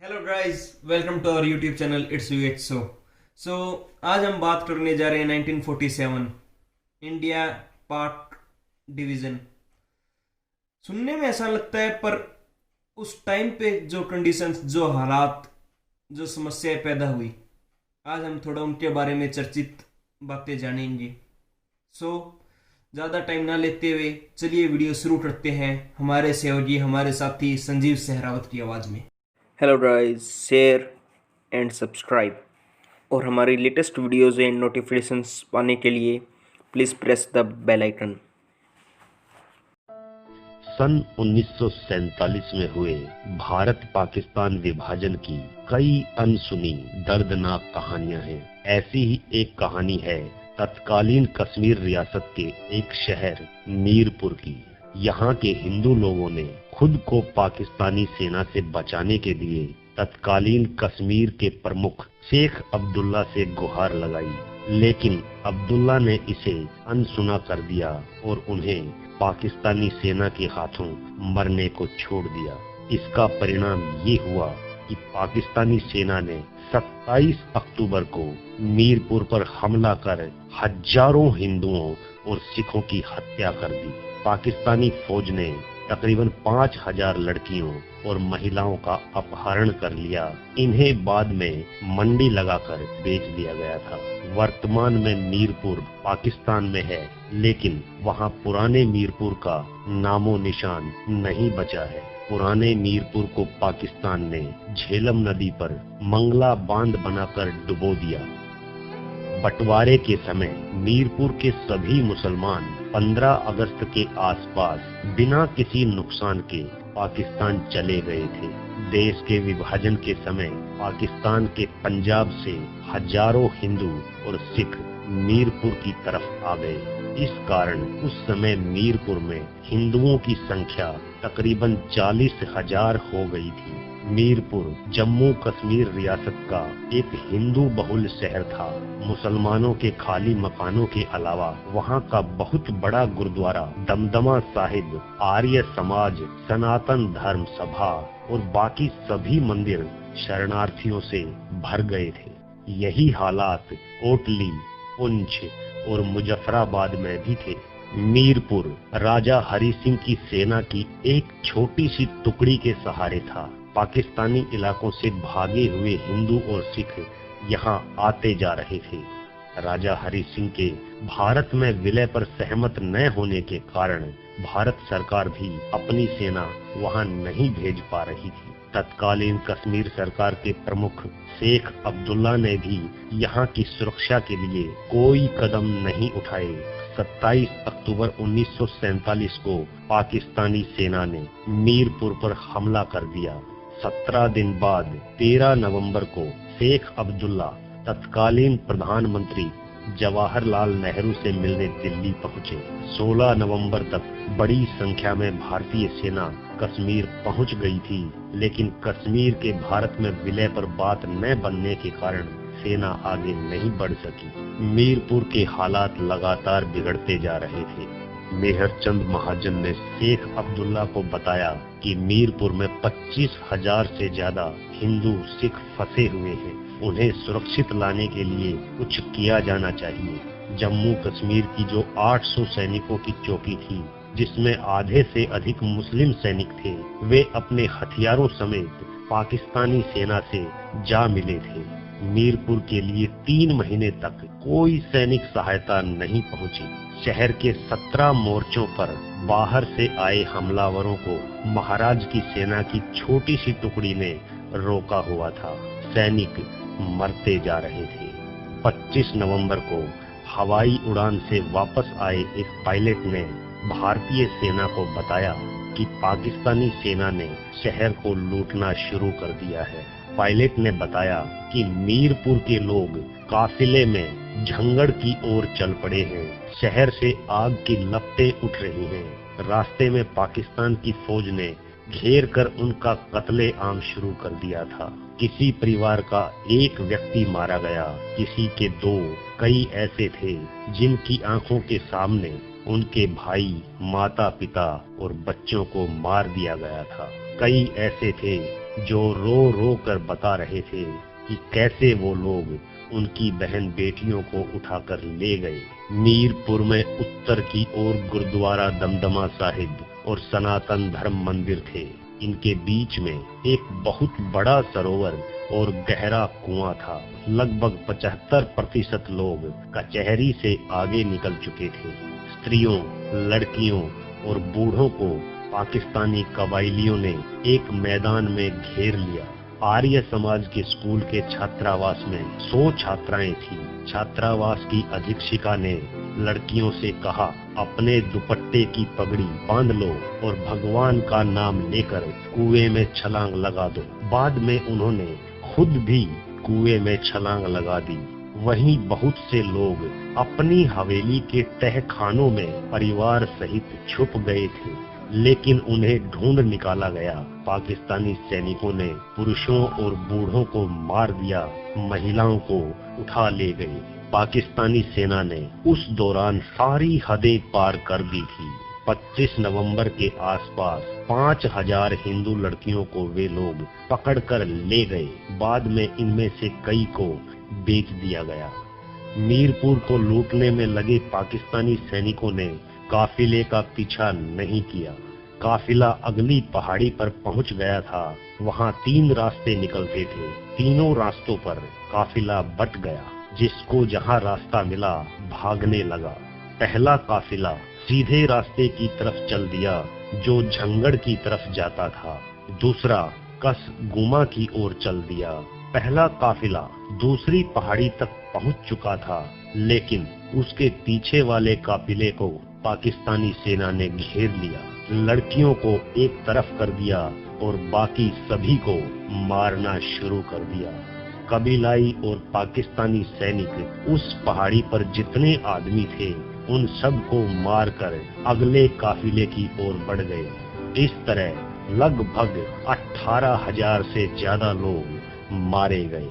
Hello guys, welcome to our YouTube channel it's U H so आज हम बात करने जा रहे हैं 1947 इंडिया पाक डिवीज़न। सुनने में ऐसा लगता है, पर उस टाइम पे जो कंडीशंस, जो हालात, जो समस्याएं पैदा हुई, आज हम थोड़ा उनके बारे में चर्चित बातें जानेंगे। सो ज़्यादा टाइम ना लेते हुए चलिए वीडियो शुरू करते हैं हमारे सहयोगी, हमारे साथी संजीव सहरावत की आवाज़ में। Hello guys, share and subscribe और हमारी लेटेस्ट वीडियोज़ एंड नोटिफिकेशंस पाने के लिए please press the bell icon. सन 1947 में हुए भारत पाकिस्तान विभाजन की कई अनसुनी दर्दनाक कहानियां हैं। ऐसी ही एक कहानी है तत्कालीन कश्मीर रियासत के एक शहर मीरपुर की। यहाँ के हिंदू लोगों ने खुद को पाकिस्तानी सेना से बचाने के लिए तत्कालीन कश्मीर के प्रमुख शेख अब्दुल्ला से गुहार लगाई, लेकिन अब्दुल्ला ने इसे अनसुना कर दिया और उन्हें पाकिस्तानी सेना के हाथों मरने को छोड़ दिया। इसका परिणाम ये हुआ कि पाकिस्तानी सेना ने 27 अक्टूबर को मीरपुर पर हमला कर हजारों हिंदुओं और सिखों की हत्या कर दी। पाकिस्तानी फौज ने तकरीबन 5000 लड़कियों और महिलाओं का अपहरण कर लिया। इन्हें बाद में मंडी लगाकर बेच दिया गया था। वर्तमान में मीरपुर पाकिस्तान में है, लेकिन वहां पुराने मीरपुर का नामो निशान नहीं बचा है। पुराने मीरपुर को पाकिस्तान ने झेलम नदी पर मंगला बांध बनाकर डुबो दिया। बंटवारे के समय मीरपुर के सभी मुसलमान 15 अगस्त के आसपास बिना किसी नुकसान के पाकिस्तान चले गए थे। देश के विभाजन के समय पाकिस्तान के पंजाब से हजारों हिंदू और सिख मीरपुर की तरफ आ गए। इस कारण उस समय मीरपुर में हिंदुओं की संख्या तकरीबन 40,000 हो गई थी। मीरपुर जम्मू कश्मीर रियासत का एक हिंदू बहुल शहर था। मुसलमानों के खाली मकानों के अलावा वहाँ का बहुत बड़ा गुरुद्वारा, दमदमा साहिब, आर्य समाज, सनातन धर्म सभा और बाकी सभी मंदिर शरणार्थियों से भर गए थे। यही हालात कोटली, पुंछ और मुजफ्फराबाद में भी थे। मीरपुर राजा हरि सिंह की सेना की एक छोटी सी टुकड़ी के सहारे था। पाकिस्तानी इलाकों से भागे हुए हिंदू और सिख यहाँ आते जा रहे थे। राजा हरि सिंह के भारत में विलय पर सहमत न होने के कारण भारत सरकार भी अपनी सेना वहाँ नहीं भेज पा रही थी। तत्कालीन कश्मीर सरकार के प्रमुख शेख अब्दुल्ला ने भी यहाँ की सुरक्षा के लिए कोई कदम नहीं उठाए। 27 अक्टूबर 1947 को पाकिस्तानी सेना ने मीरपुर पर हमला कर दिया। 17 दिन बाद 13 नवंबर को शेख अब्दुल्ला तत्कालीन प्रधानमंत्री जवाहरलाल नेहरू से मिलने दिल्ली पहुंचे। 16 नवंबर तक बड़ी संख्या में भारतीय सेना कश्मीर पहुंच गई थी, लेकिन कश्मीर के भारत में विलय पर बात न बनने के कारण सेना आगे नहीं बढ़ सकी। मीरपुर के हालात लगातार बिगड़ते जा रहे थे। मेहरचंद महाजन ने शेख अब्दुल्ला को बताया कि मीरपुर में 25,000 से ज्यादा हिंदू सिख फंसे हुए हैं। उन्हें सुरक्षित लाने के लिए कुछ किया जाना चाहिए। जम्मू कश्मीर की जो 800 सैनिकों की चौकी थी, जिसमें आधे से अधिक मुस्लिम सैनिक थे, वे अपने हथियारों समेत पाकिस्तानी सेना से जा मिले थे। मीरपुर के लिए 3 महीने तक कोई सैनिक सहायता नहीं पहुंची। शहर के 17 मोर्चों पर बाहर से आए हमलावरों को महाराज की सेना की छोटी सी टुकड़ी ने रोका हुआ था। सैनिक मरते जा रहे थे। 25 नवंबर को हवाई उड़ान से वापस आए एक पायलट ने भारतीय सेना को बताया कि पाकिस्तानी सेना ने शहर को लूटना शुरू कर दिया है। पायलट ने बताया कि मीरपुर के लोग काफिले में झंगड़ की ओर चल पड़े हैं। शहर से आग की लपटें उठ रही हैं। रास्ते में पाकिस्तान की फौज ने घेर कर उनका कत्ले आम शुरू कर दिया था। किसी परिवार का एक व्यक्ति मारा गया, किसी के 2, कई ऐसे थे जिनकी आंखों के सामने उनके भाई, माता पिता और बच्चों को मार दिया गया था। कई ऐसे थे जो रो रो कर बता रहे थे कि कैसे वो लोग उनकी बहन बेटियों को उठाकर ले गए। मीरपुर में उत्तर की ओर गुरुद्वारा दमदमा साहिब और सनातन धर्म मंदिर थे। इनके बीच में एक बहुत बड़ा सरोवर और गहरा कुआं था। लगभग 75% लोग कचहरी से आगे निकल चुके थे। स्त्रियों, लड़कियों और बूढ़ों को पाकिस्तानी कबायलियों ने एक मैदान में घेर लिया। आर्य समाज के स्कूल के छात्रावास में 100 छात्राएं थी। छात्रावास की अधीक्षिका ने लड़कियों से कहा, अपने दुपट्टे की पगड़ी बांध लो और भगवान का नाम लेकर कुएं में छलांग लगा दो। बाद में उन्होंने खुद भी कुएं में छलांग लगा दी। वहीं बहुत से लोग अपनी हवेली के तहखानों में परिवार सहित छुप गए थे, लेकिन उन्हें ढूंढ निकाला गया। पाकिस्तानी सैनिकों ने पुरुषों और बूढ़ों को मार दिया, महिलाओं को उठा ले गए। पाकिस्तानी सेना ने उस दौरान सारी हदें पार कर दी थी। 25 नवंबर के आसपास 5000 हिंदू लड़कियों को वे लोग पकड़कर ले गए। बाद में इनमें से कई को बेच दिया गया। मीरपुर को लूटने में लगे पाकिस्तानी सैनिकों ने काफिले का पीछा नहीं किया। काफिला अगली पहाड़ी पर पहुंच गया था। वहां 3 रास्ते निकलते थे। तीनों रास्तों पर काफिला बट गया। जिसको जहां रास्ता मिला भागने लगा। पहला काफिला सीधे रास्ते की तरफ चल दिया जो झंगड़ की तरफ जाता था। दूसरा कस गुमा की ओर चल दिया। पहला काफिला दूसरी पहाड़ी तक पहुंच चुका था, लेकिन उसके पीछे वाले काफिले को पाकिस्तानी सेना ने घेर लिया। लड़कियों को एक तरफ कर दिया और बाकी सभी को मारना शुरू कर दिया। कबीलाई और पाकिस्तानी सैनिक उस पहाड़ी पर जितने आदमी थे उन सब को मारकर अगले काफिले की ओर बढ़ गए। इस तरह लगभग 18,000 से ज्यादा लोग मारे गए।